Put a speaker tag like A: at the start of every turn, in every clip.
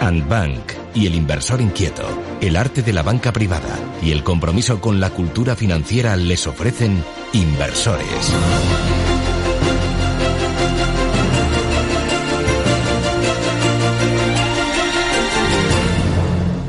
A: Andbank y el inversor inquieto, el arte de la banca privada y el compromiso con la cultura financiera les ofrecen Inversores.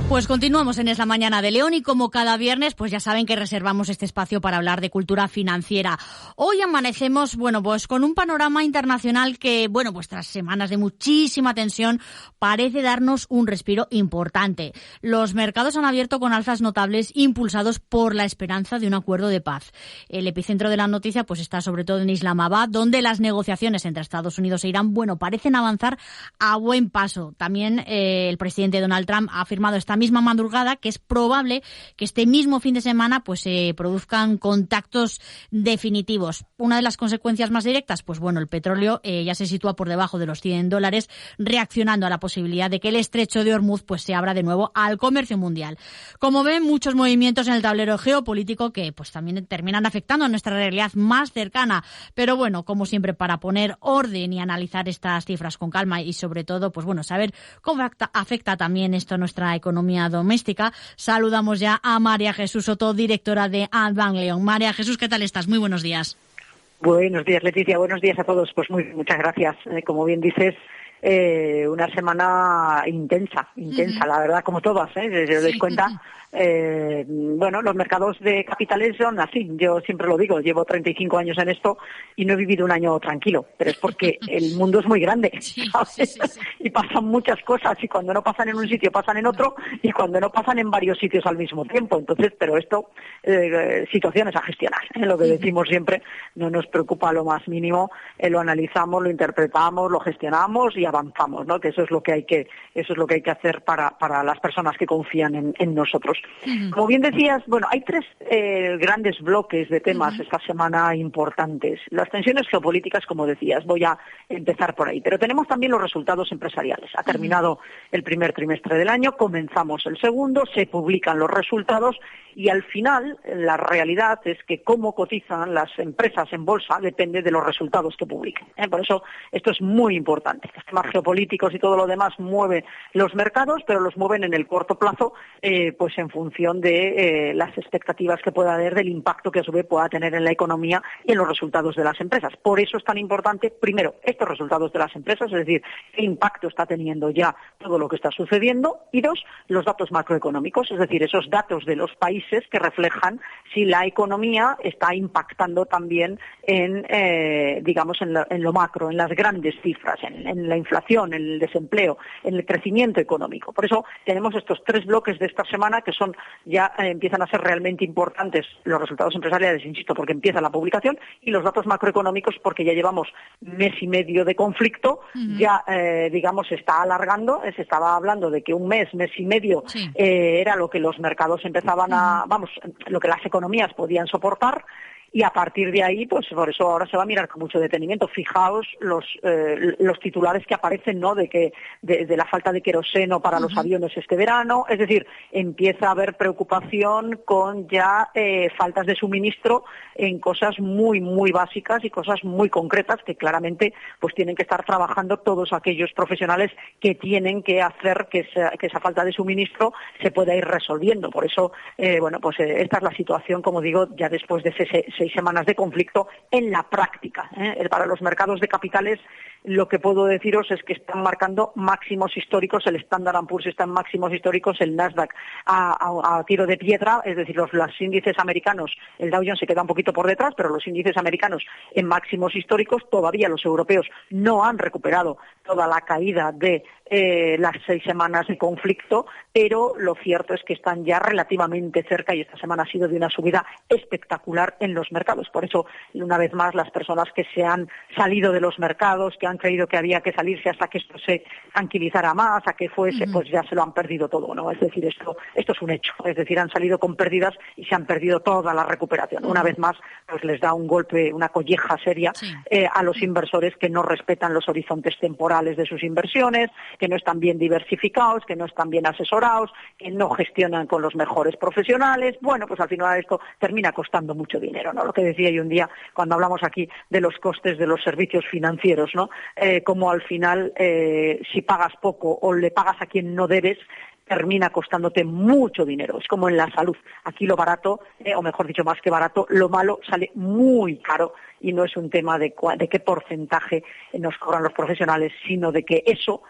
B: Pues continuamos en Es la Mañana de León y como cada viernes, pues ya saben que reservamos este espacio para hablar de cultura financiera. Hoy amanecemos, pues con un panorama internacional que, pues tras semanas de muchísima tensión, parece darnos un respiro importante. Los mercados han abierto con alzas notables impulsados por la esperanza de un acuerdo de paz. El epicentro de la noticia, pues está sobre todo en Islamabad, donde las negociaciones entre Estados Unidos e Irán, parecen avanzar a buen paso. También el presidente Donald Trump ha afirmado esta misma madrugada que es probable que este mismo fin de semana se produzcan contactos definitivos. Una de las consecuencias más directas, el petróleo ya se sitúa por debajo de los $100, reaccionando a la posibilidad de que el estrecho de Hormuz se abra de nuevo al comercio mundial. Como ven, muchos movimientos en el tablero geopolítico que también terminan afectando a nuestra realidad más cercana. Pero como siempre, para poner orden y analizar estas cifras con calma y sobre todo, saber cómo afecta también esto a nuestra economía doméstica, saludamos ya a María Jesús Soto, directora de Andbank León. María Jesús, ¿qué tal estás? Muy buenos días.
C: Buenos días, Leticia. Buenos días a todos. Pues muchas gracias. Como bien dices, una semana intensa, la verdad, como todas, si os dais cuenta. Los mercados de capitales son así. Yo siempre lo digo, llevo 35 años en esto y no he vivido un año tranquilo, pero es porque el mundo es muy grande, ¿sabes? Y pasan muchas cosas, y cuando no pasan en un sitio pasan en otro, y cuando no pasan en varios sitios al mismo tiempo. Entonces, pero esto, situaciones a gestionar, lo que decimos siempre, no nos preocupa lo más mínimo, lo analizamos, lo interpretamos, lo gestionamos y avanzamos, ¿no? Que eso es lo que hay que hacer para las personas que confían en nosotros. Como bien decías, hay tres grandes bloques de temas esta semana importantes. Las tensiones geopolíticas, como decías, voy a empezar por ahí. Pero tenemos también los resultados empresariales. Ha terminado el primer trimestre del año, comenzamos el segundo, se publican los resultados y al final la realidad es que cómo cotizan las empresas en bolsa depende de los resultados que publiquen. Por eso esto es muy importante. Los temas geopolíticos y todo lo demás mueven los mercados, pero los mueven en el corto plazo, en función de las expectativas que pueda haber del impacto que a su vez pueda tener en la economía y en los resultados de las empresas. Por eso es tan importante, primero, estos resultados de las empresas, es decir, qué impacto está teniendo ya todo lo que está sucediendo, y dos, los datos macroeconómicos, es decir, esos datos de los países que reflejan si la economía está impactando también en lo macro, en las grandes cifras, en la inflación, en el desempleo, en el crecimiento económico. Por eso tenemos estos tres bloques de esta semana que empiezan a ser realmente importantes, los resultados empresariales, insisto, porque empieza la publicación, y los datos macroeconómicos porque ya llevamos mes y medio de conflicto, se está alargando, se estaba hablando de que un mes y medio era lo que los mercados empezaban lo que las economías podían soportar. Y a partir de ahí, por eso ahora se va a mirar con mucho detenimiento. Fijaos los titulares que aparecen, ¿no? De la falta de queroseno para los aviones este verano. Es decir, empieza a haber preocupación con ya faltas de suministro en cosas muy, muy básicas y cosas muy concretas que claramente tienen que estar trabajando todos aquellos profesionales que tienen que hacer que esa falta de suministro se pueda ir resolviendo. Por eso, esta es la situación, como digo, ya después de 6 semanas de conflicto en la práctica. Para los mercados de capitales, lo que puedo deciros es que están marcando máximos históricos, el Standard & Poor's está en máximos históricos, el Nasdaq a tiro de piedra, es decir, los índices americanos, el Dow Jones se queda un poquito por detrás, pero los índices americanos en máximos históricos. Todavía los europeos no han recuperado toda la caída de las 6 semanas de conflicto, pero lo cierto es que están ya relativamente cerca y esta semana ha sido de una subida espectacular en los mercados. Por eso, una vez más, las personas que se han salido de los mercados, que han creído que había que salirse hasta que esto se tranquilizara más, a que fuese, pues ya se lo han perdido todo, ¿no? Es decir, esto es un hecho. Es decir, han salido con pérdidas y se han perdido toda la recuperación. Una vez más, pues les da un golpe, una colleja seria a los inversores que no respetan los horizontes temporales morales de sus inversiones, que no están bien diversificados, que no están bien asesorados, que no gestionan con los mejores profesionales. Bueno, pues al final esto termina costando mucho dinero, ¿no? Lo que decía yo un día cuando hablamos aquí de los costes de los servicios financieros, ¿no? Como al final, si pagas poco o le pagas a quien no debes, termina costándote mucho dinero. Es como en la salud. Aquí lo barato, o mejor dicho, más que barato, lo malo sale muy caro, y no es un tema de qué porcentaje nos cobran los profesionales, sino de que eso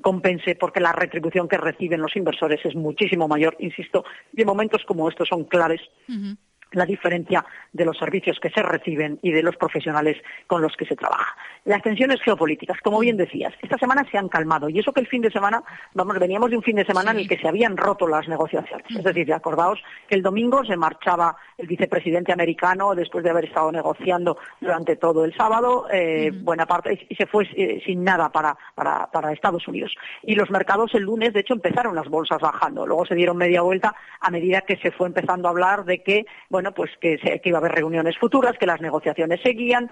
C: compense, porque la retribución que reciben los inversores es muchísimo mayor, insisto, y en momentos como estos son claves. La diferencia de los servicios que se reciben y de los profesionales con los que se trabaja. Las tensiones geopolíticas, como bien decías, esta semana se han calmado, y eso que el fin de semana, veníamos de un fin de semana en el que se habían roto las negociaciones. Es decir, acordaos que el domingo se marchaba el vicepresidente americano después de haber estado negociando durante todo el sábado, buena parte, y se fue sin nada para Estados Unidos. Y los mercados el lunes, de hecho, empezaron las bolsas bajando. Luego se dieron media vuelta a medida que se fue empezando a hablar de que que iba a haber reuniones futuras, que las negociaciones seguían,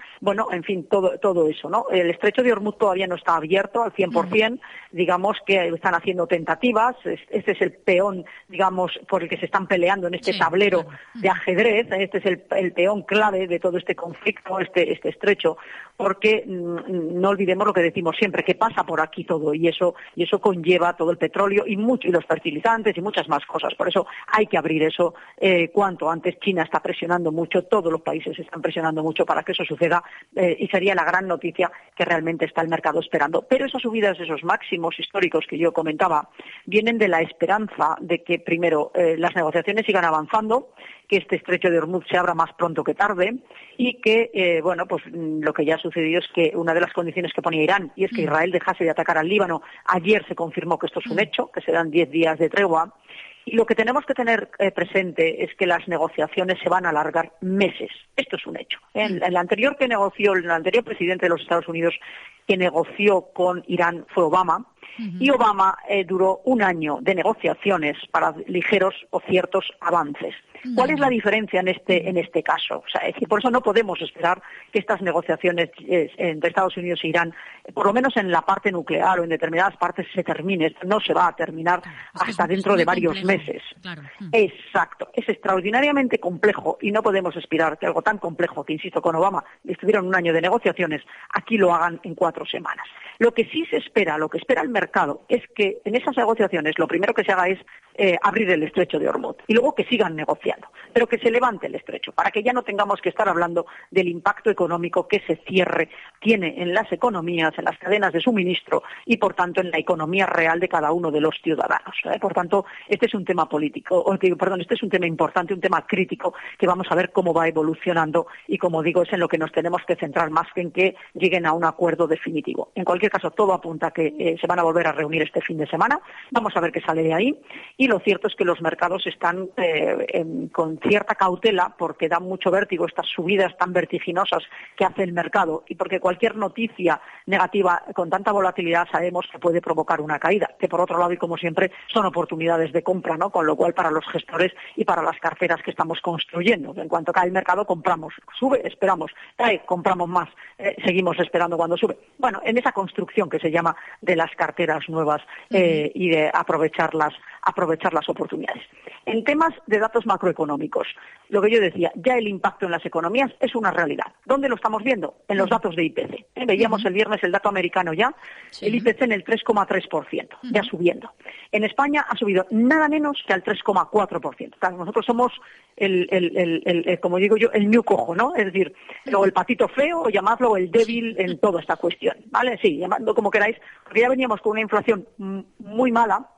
C: en fin, todo eso, ¿no? El estrecho de Hormuz todavía no está abierto al 100%, digamos que están haciendo tentativas, este es el peón, digamos, por el que se están peleando en este tablero de ajedrez, este es el peón clave de todo este conflicto, este estrecho, porque no olvidemos lo que decimos siempre, que pasa por aquí todo, y eso conlleva todo el petróleo y los fertilizantes y muchas más cosas. Por eso hay que abrir eso cuanto antes. China está presionando mucho, todos los países están presionando mucho para que eso suceda, y sería la gran noticia que realmente está el mercado esperando. Pero esas subidas, esos máximos históricos que yo comentaba, vienen de la esperanza de que, primero, las negociaciones sigan avanzando, que este estrecho de Hormuz se abra más pronto que tarde, y que, lo que ya ha sucedido es que una de las condiciones que ponía Irán, y es que Israel dejase de atacar al Líbano, ayer se confirmó que esto es un hecho, que se dan 10 días de tregua. Y lo que tenemos que tener presente es que las negociaciones se van a alargar meses. Esto es un hecho. El anterior presidente de los Estados Unidos que negoció con Irán fue Obama, y Obama duró un año de negociaciones para ligeros o ciertos avances. ¿Cuál es la diferencia en este caso? O sea, es decir, por eso no podemos esperar que estas negociaciones entre Estados Unidos e Irán, por lo menos en la parte nuclear o en determinadas partes, se termine. Esto no se va a terminar hasta dentro de varios meses. Claro. Exacto. Es extraordinariamente complejo, y no podemos esperar que algo tan complejo, que insisto, con Obama estuvieron un año de negociaciones, aquí lo hagan en 4 semanas. Lo que sí se espera, lo que espera el mercado, es que en esas negociaciones lo primero que se haga es abrir el estrecho de Hormuz, y luego que sigan negociando, pero que se levante el estrecho, para que ya no tengamos que estar hablando del impacto económico que ese cierre tiene en las economías, en las cadenas de suministro, y por tanto en la economía real de cada uno de los ciudadanos. Por tanto, este es un tema este es un tema importante, un tema crítico, que vamos a ver cómo va evolucionando, y como digo, es en lo que nos tenemos que centrar más que en que lleguen a un acuerdo definitivo. En cualquier caso, todo apunta a que se van a volver a reunir este fin de semana. Vamos a ver qué sale de ahí, y lo cierto es que los mercados están con cierta cautela, porque da mucho vértigo estas subidas tan vertiginosas que hace el mercado, y porque cualquier noticia negativa con tanta volatilidad sabemos que puede provocar una caída, que por otro lado, y como siempre, son oportunidades de compra, ¿no? Con lo cual, para los gestores y para las carteras que estamos construyendo, en cuanto cae el mercado, compramos, sube, esperamos, cae, compramos más, seguimos esperando cuando sube. Bueno, en esa construcción que se llama de las carteras nuevas y de aprovechar las oportunidades. En temas de datos macroeconómicos, lo que yo decía, ya el impacto en las economías es una realidad. ¿Dónde lo estamos viendo? En los datos de IPC. Veíamos el viernes el dato americano ya, el IPC en el 3,3%, ya subiendo. En España ha subido nada menos que al 3,4%. Claro, nosotros somos como digo yo, el ñu cojo, ¿no? Es decir, o el patito feo, o llamadlo el débil en toda esta cuestión, ¿vale? Sí, llamadlo como queráis, porque ya veníamos con una inflación muy mala.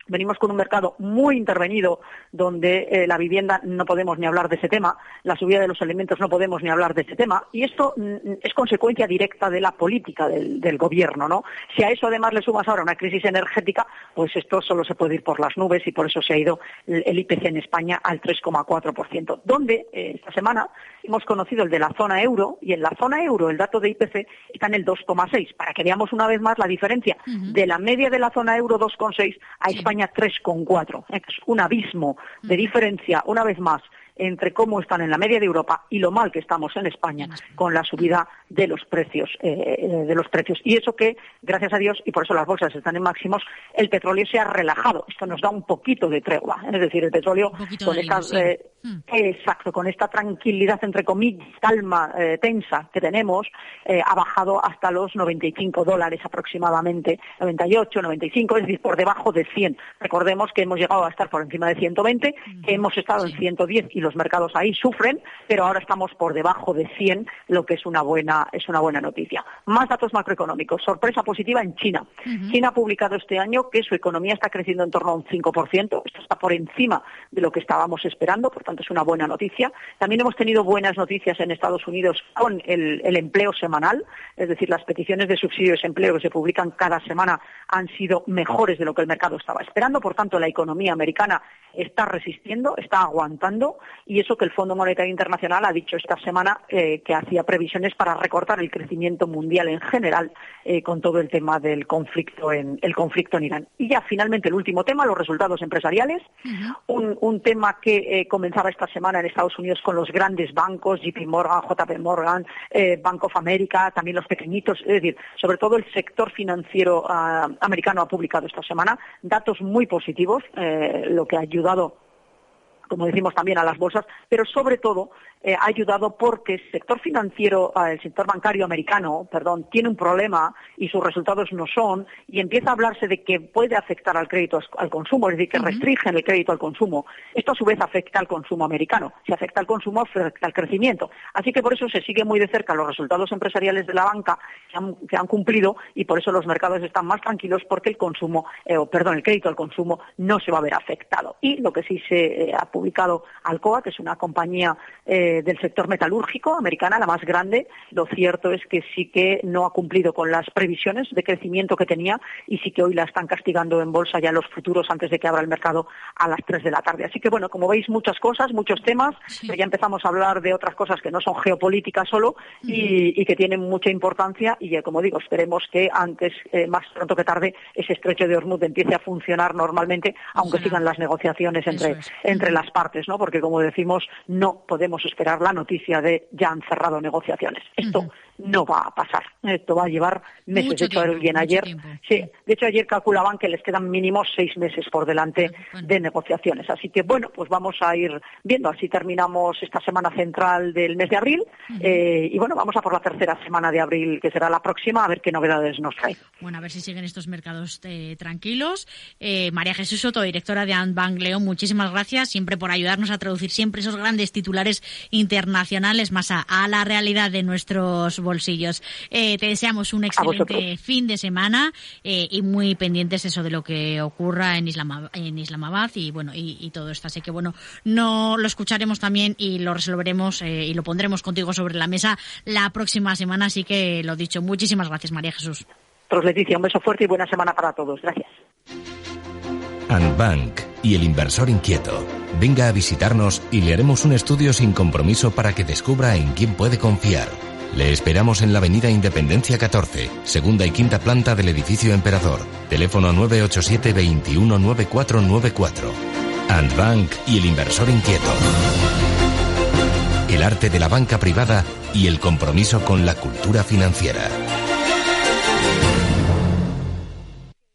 C: Venimos con un mercado muy intervenido, donde la vivienda no podemos ni hablar de ese tema, la subida de los alimentos no podemos ni hablar de ese tema, y esto es consecuencia directa de la política del gobierno, ¿no? Si a eso además le sumas ahora una crisis energética, pues esto solo se puede ir por las nubes, y por eso se ha ido el IPC en España al 3,4%, donde esta semana hemos conocido el de la zona euro, y en la zona euro el dato de IPC está en el 2,6, para que veamos una vez más la diferencia de la media de la zona euro 2,6 a España 3,4. Es un abismo de diferencia, una vez más, entre cómo están en la media de Europa y lo mal que estamos en España con la subida de los precios. Y eso que, gracias a Dios, y por eso las bolsas están en máximos, el petróleo se ha relajado. Esto nos da un poquito de tregua. Es decir, el petróleo con esta tranquilidad, entre comillas, calma, tensa que tenemos, ha bajado hasta los $95 aproximadamente, 98, 95, es decir, por debajo de 100. Recordemos que hemos llegado a estar por encima de 120, que hemos estado en 110 y los mercados ahí sufren, pero ahora estamos por debajo de 100, lo que es una buena noticia. Más datos macroeconómicos. Sorpresa positiva en China. China ha publicado este año que su economía está creciendo en torno a un 5%. Esto está por encima de lo que estábamos esperando, por tanto es una buena noticia. También hemos tenido buenas noticias en Estados Unidos con el empleo semanal, es decir, las peticiones de subsidio de desempleo que se publican cada semana han sido mejores de lo que el mercado estaba esperando. Por tanto, la economía americana está resistiendo, está aguantando, y eso que el Fondo Monetario Internacional ha dicho esta semana que hacía previsiones para recortar el crecimiento mundial en general con todo el tema del conflicto en Irán. Y ya finalmente el último tema, los resultados empresariales, un tema que comenzaba esta semana en Estados Unidos con los grandes bancos, JP Morgan, JP Morgan, Bank of America, también los pequeñitos, es decir, sobre todo el sector financiero americano ha publicado esta semana datos muy positivos, lo que ha ayudado, como decimos, también a las bolsas, pero sobre todo ha ayudado porque el sector financiero, el sector bancario americano, tiene un problema y sus resultados no son, y empieza a hablarse de que puede afectar al crédito al consumo, es decir, que restringen el crédito al consumo. Esto a su vez afecta al consumo americano. Si afecta al consumo, afecta al crecimiento. Así que por eso se sigue muy de cerca los resultados empresariales de la banca que han cumplido, y por eso los mercados están más tranquilos, porque el crédito al consumo no se va a ver afectado. Y lo que sí se ha publicado Alcoa, que es una compañía del sector metalúrgico americana, la más grande, lo cierto es que sí que no ha cumplido con las previsiones de crecimiento que tenía, y sí que hoy la están castigando en bolsa ya los futuros antes de que abra el mercado a las 3 de la tarde. Así que bueno, como veis, muchas cosas, muchos temas, pero ya empezamos a hablar de otras cosas que no son geopolíticas solo y que tienen mucha importancia, y como digo, esperemos que antes, más pronto que tarde, ese estrecho de Hormuz empiece a funcionar normalmente, aunque sigan las negociaciones entre las partes, ¿no? Porque, como decimos, no podemos esperar la noticia de ya han cerrado negociaciones. Esto no va a pasar. Esto va a llevar meses.
B: Mucho tiempo.
C: De hecho, ayer calculaban que les quedan mínimo 6 meses por delante de negociaciones. Así que, bueno, pues vamos a ir viendo. Así terminamos esta semana central del mes de abril. Y bueno, vamos a por la tercera semana de abril, que será la próxima, a ver qué novedades nos trae.
B: Bueno, a ver si siguen estos mercados tranquilos. María Jesús Soto, directora de Ant Bank León, muchísimas gracias siempre por ayudarnos a traducir siempre esos grandes titulares internacionales más a la realidad de nuestros bolsillos. Te deseamos un excelente fin de semana y muy pendientes eso de lo que ocurra en Islamabad y bueno y todo esto. Así que bueno, no lo escucharemos también y lo resolveremos y lo pondremos contigo sobre la mesa la próxima semana. Así que lo dicho, muchísimas gracias, María Jesús.
C: Leticia, un beso fuerte y buena semana para todos. Gracias.
A: Ant Bank y el inversor inquieto. Venga a visitarnos y le haremos un estudio sin compromiso para que descubra en quién puede confiar. Le esperamos en la avenida Independencia 14, segunda y quinta planta del edificio Emperador. Teléfono 987 21 9494. Ant Bank y el inversor inquieto. El arte de la banca privada y el compromiso con la cultura financiera.